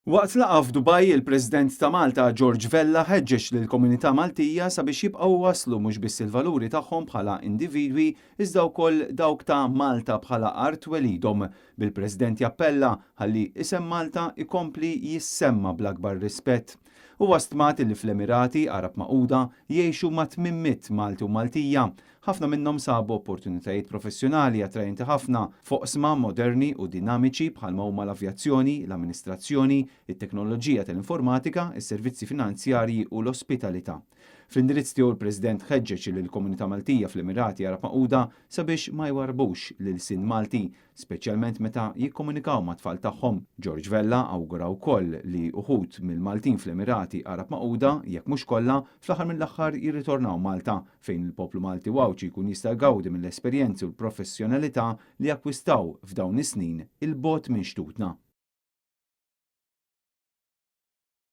Waqt laqgħa f'Dubaj, il-President ta' Malta George Vella ħeġġeġ lill-komunità Maltija sabiex jibqgħu waslu mhux biss il-valuri tagħhom bħala individwi iżda wkoll dawk ta' Malta bħala art welidhom. Bil-President jappella ħalli isem Malta ikompli jissemma bl-akbar rispett. Huwa stmat li fl-Emirati Arab Magħquda jgħixu ma' 800 Malti u Maltija. Ħafna minnhom sabu opportunitajiet professjonali attrajenti ħafna foqsma moderni u dinamiċi bħalma huma l-avjazzjoni, l-amministrazzjoni, it-teknoloġija tal-informatika, is-servizzi finanzjarji u l-ospitalità. Fl-indirizz tiegħu l-President ħeġġeġ lill-Komunità Maltija fl-Emirati Arab Magħquda sabiex ma jwarbux lil sin Malti, speċjalment meta jikkomunikaw ma' tfal tagħhom. George Vella awgura wkoll li uħud mill-Maltin fl-Emirati Arab Magħquda jekk mhux kollha fl-aħħar mill-aħħar jirritornaw Malta fejn il-poplu Malti wawċi jkun jista' jgawdi mill-esperjenzi u l-professjonalità li akkwistaw f'dawn is-snin il-bogħod minn xtutna.